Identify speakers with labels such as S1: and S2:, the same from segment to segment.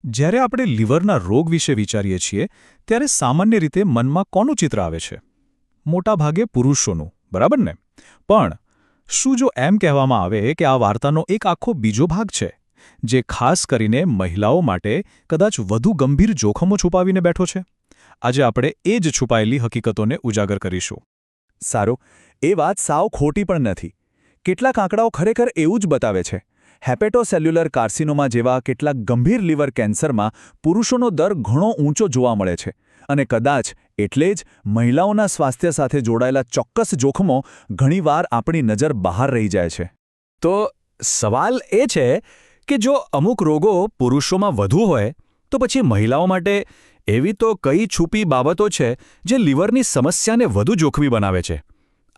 S1: જ્યારે આપણે લીવરના રોગ વિશે વિચારીએ છીએ ત્યારે સામાન્ય રીતે મનમાં કોનું ચિત્ર આવે છે? મોટાભાગે પુરુષોનું, બરાબર ને? પણ શું જો એમ કહેવામાં આવે કે આ વાર્તાનો એક આખો બીજો ભાગ છે, જે ખાસ કરીને મહિલાઓ માટે કદાચ વધુ ગંભીર જોખમો છુપાવીને બેઠો છે? આજે આપણે એ જ છુપાયેલી હકીકતોને ઉજાગર કરીશું.
S2: સારું, એ વાત સાવ ખોટી પણ નથી. કેટલાક આંકડાઓ ખરેખર એવું જ બતાવે છે. હેપેટોસેલ્યુલર કાર્સિનોમા જેવા કેટલાક ગંભીર લીવર કેન્સરમાં પુરુષોનો દર ઘણો ઊંચો જોવા મળે છે, અને કદાચ એટલે જ મહિલાઓના સ્વાસ્થ્ય સાથે જોડાયેલા ચોક્કસ જોખમો ઘણીવાર આપણી નજર બહાર રહી જાય છે.
S3: તો સવાલ એ છે કે જો અમુક રોગો પુરુષોમાં વધુ હોય તો પછી મહિલાઓ માટે એવી તો કઈ છુપી બાબતો છે જે લીવરની સમસ્યાને વધુ જોખમી બનાવે છે?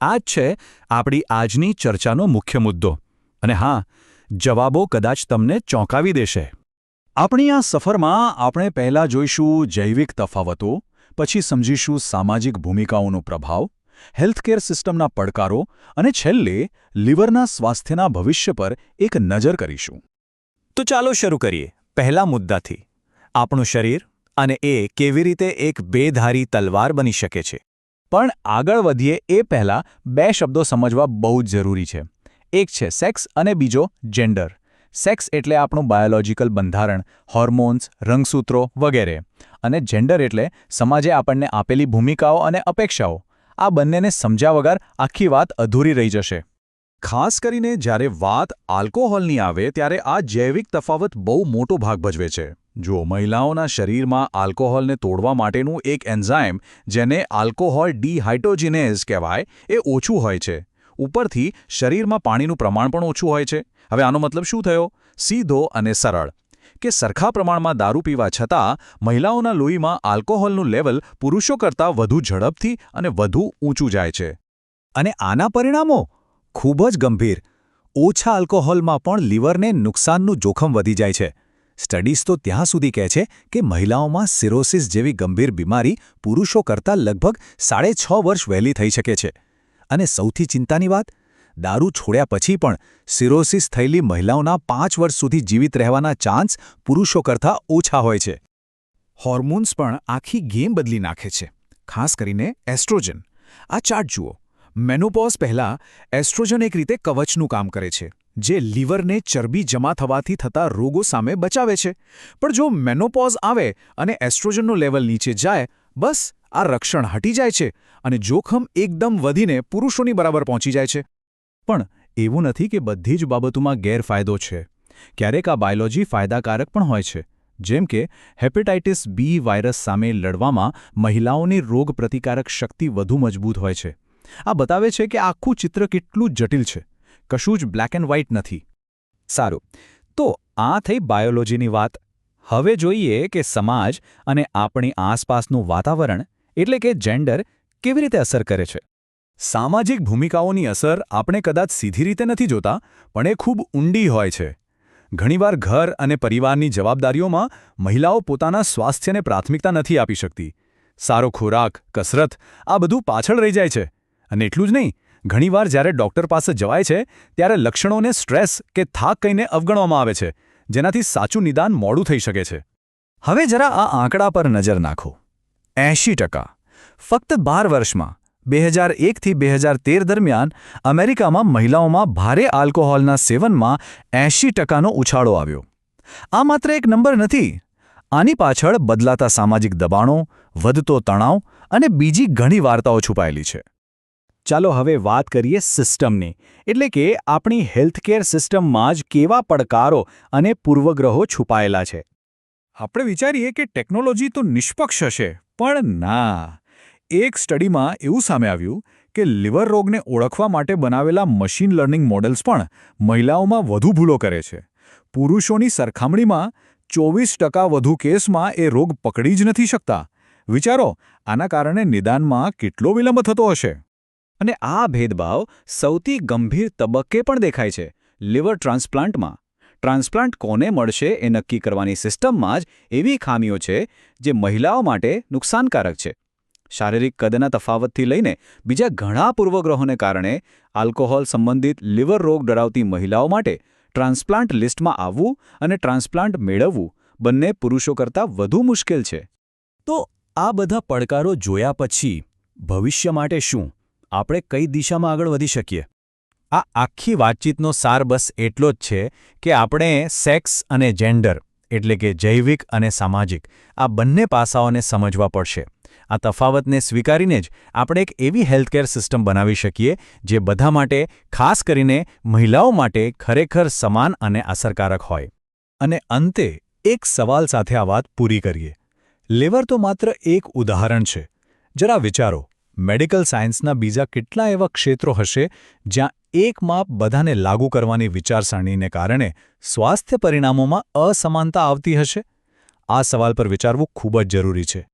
S3: આ જ છે આપણી આજની ચર્ચાનો મુખ્ય મુદ્દો. અને હા, જવાબો કદાચ તમને ચોંકાવી દેશે.
S2: આપણી આ સફરમાં આપણે પહેલાં જોઈશું જૈવિક તફાવતો, પછી સમજીશું સામાજિક ભૂમિકાઓનો પ્રભાવ, હેલ્થકેર સિસ્ટમના પડકારો અને છેલ્લે લીવરના સ્વાસ્થ્યના ભવિષ્ય પર એક નજર કરીશું.
S3: તો ચાલો શરૂ કરીએ પહેલા મુદ્દાથી. આપણું શરીર અને એ કેવી રીતે એક બેધારી તલવાર બની શકે છે.
S2: પણ આગળ વધીએ એ પહેલાં બે શબ્દો સમજવા બહુ જ જરૂરી છે. એક છે સેક્સ અને બીજો જેન્ડર. સેક્સ એટલે આપણું બાયોલોજિકલ બંધારણ, હોર્મોન્સ, રંગસૂત્રો વગેરે. અને જેન્ડર એટલે સમાજે આપણને આપેલી ભૂમિકાઓ અને અપેક્ષાઓ. આ બંનેને સમજ્યા વગર આખી વાત અધૂરી રહી જશે. ખાસ કરીને જ્યારે વાત આલ્કોહોલની આવે ત્યારે આ જૈવિક તફાવત બહુ મોટો ભાગ ભજવે છે. જો મહિલાઓના શરીરમાં આલ્કોહોલને તોડવા માટેનું એક એન્ઝાઇમ, જેને આલ્કોહોલ ડિહાઇડ્રોજિનેઝ કહેવાય, એ ઓછું હોય છે. ઉપરથી શરીરમાં પાણીનું પ્રમાણ પણ ઓછું હોય છે. હવે આનો મતલબ શું થયો? સીધો અને સરળ કે સરખા પ્રમાણમાં દારૂ પીવા છતાં મહિલાઓના લોહીમાં આલ્કોહોલનું લેવલ પુરુષો કરતાં વધુ ઝડપથી અને વધુ ઊંચું જાય છે.
S3: અને આના પરિણામો ખૂબ જ ગંભીર. ઓછા આલ્કોહોલમાં પણ લીવરને નુકસાનનું જોખમ વધી જાય છે. સ્ટડીઝ તો ત્યાં સુધી કહે છે કે મહિલાઓમાં સિરોસિસ જેવી ગંભીર બીમારી પુરુષો કરતાં લગભગ 6.5 વર્ષ વહેલી થઈ શકે છે. અને સૌથી ચિંતાની વાત, દારૂ છોડ્યા પછી પણ સિરોસિસ થયેલી મહિલાઓના 5 વર્ષ સુધી જીવિત રહેવાના ચાન્સ પુરુષો કરતાં ઓછા હોય છે.
S2: હોર્મોન્સ પણ આખી ગેમ બદલી નાખે છે, ખાસ કરીને એસ્ટ્રોજન. આ ચાર્ટ જુઓ. મેનોપોઝ પહેલાં એસ્ટ્રોજન એક રીતે કવચનું કામ કરે છે, જે લીવરને ચરબી જમા થવાથી થતા રોગો સામે બચાવે છે. પણ જો મેનોપોઝ આવે અને એસ્ટ્રોજનનું લેવલ નીચે જાય, બસ આ રક્ષણ હટી જાય છે અને જોખમ એકદમ વધીને પુરુષોની બરાબર પહોંચી જાય છે. પણ એવું નથી કે બધી જ બાબતોમાં ગેરફાયદો છે. ક્યારેક આ બાયોલોજી ફાયદાકારક પણ હોય છે. જેમ કે હેપેટાઇટિસ બી વાયરસ સામે લડવામાં મહિલાઓની રોગ પ્રતિકારક શક્તિ વધુ મજબૂત હોય છે. આ બતાવે છે કે આખું ચિત્ર કેટલું જટિલ છે. કશું જ બ્લેક એન્ડ વ્હાઇટ નથી.
S3: સારું, તો આ થઈ બાયોલોજીની વાત. હવે જોઈએ કે સમાજ અને આપણી આસપાસનું વાતાવરણ એટલે કે જેન્ડર કેવી રીતે અસર કરે છે.
S2: સામાજિક ભૂમિકાઓની અસર આપણે કદાચ સીધી રીતે નથી જોતા, પણ એ ખૂબ ઊંડી હોય છે. ઘણીવાર ઘર અને પરિવારની જવાબદારીઓમાં મહિલાઓ પોતાના સ્વાસ્થ્યને પ્રાથમિકતા નથી આપી શકતી. સારો ખોરાક, કસરત, આ બધું પાછળ રહી જાય છે. અને એટલું જ નહીં, ઘણીવાર જ્યારે ડૉક્ટર પાસે જવાય છે ત્યારે લક્ષણોને સ્ટ્રેસ કે થાક કહીને અવગણવામાં આવે છે, જેનાથી સાચું નિદાન મોડું થઈ શકે છે.
S3: હવે જરા આ આંકડા પર નજર નાખો. 80%. ફક્ત 12 વર્ષમાં 2001થી 2013 દરમિયાન અમેરિકામાં મહિલાઓમાં ભારે આલ્કોહોલના સેવનમાં 80%નો ઉછાળો આવ્યો. આ માત્ર એક નંબર નથી. આની પાછળ બદલાતા સામાજિક દબાણો, વધતો તણાવ અને બીજી ઘણી વાર્તાઓ છુપાયેલી છે. ચાલો હવે વાત કરીએ સિસ્ટમની, એટલે કે આપણી હેલ્થકેર સિસ્ટમમાં જ કેવા પડકારો અને પૂર્વગ્રહો છુપાયેલા છે.
S1: આપણે વિચારીએ કે ટેકનોલોજી તો નિષ્પક્ષ હશે, પણ ના. એક સ્ટડીમાં એવું સામે આવ્યું કે લીવર રોગને ઓળખવા માટે બનાવેલા મશીન લર્નિંગ મોડેલ્સ પણ મહિલાઓમાં વધુ ભૂલો કરે છે. પુરુષોની સરખામણીમાં 24% વધુ કેસમાં એ રોગ પકડી જ નથી શકતા. વિચારો, આના કારણે નિદાનમાં કેટલો વિલંબ થતો હશે.
S3: અને આ ભેદભાવ સૌથી ગંભીર તબક્કે પણ દેખાય છે, લીવર ટ્રાન્સપ્લાન્ટમાં. ટ્રાન્સપ્લાન્ટ કોને મળશે એ નક્કી કરવાની સિસ્ટમમાં જ એવી ખામીઓ છે જે મહિલાઓ માટે નુકસાનકારક છે. શારીરિક કદના તફાવતથી લઈને બીજા ઘણા પૂર્વગ્રહોને કારણે આલ્કોહોલ સંબંધિત લીવર રોગ ધરાવતી મહિલાઓ માટે ટ્રાન્સપ્લાન્ટ લિસ્ટમાં આવવું અને ટ્રાન્સપ્લાન્ટ મેળવવું બંને પુરુષો કરતાં વધુ મુશ્કેલ છે. તો આ બધા પડકારો જોયા પછી ભવિષ્ય માટે શું આપણે કઈ દિશામાં આગળ વધી શકીએ? આ આખી વાતચીતનો સાર બસ એટલો જ છે કે આપણે સેક્સ અને જેન્ડર એટલે કે જૈવિક અને સામાજિક આ બંને પાસાઓને સમજવા પડશે. આ તફાવતને સ્વીકારીને જ આપણે એક એવી હેલ્થકેર સિસ્ટમ બનાવી શકીએ જે બધા માટે, ખાસ કરીને મહિલાઓ માટે ખરેખર સમાન અને અસરકારક હોય. અને અંતે એક સવાલ સાથે આ વાત પૂરી કરીએ. લીવર તો માત્ર એક ઉદાહરણ છે. જરા વિચારો, મેડિકલ સાયન્સના બીજા કેટલા એવા ક્ષેત્રો હશે જ્યાં એક માપ બધાને લાગુ કરવાની વિચારસરણીને કારણે સ્વાસ્થ્ય પરિણામોમાં અસમાનતા આવતી હશે? આ સવાલ પર વિચારવું ખૂબ જ જરૂરી છે.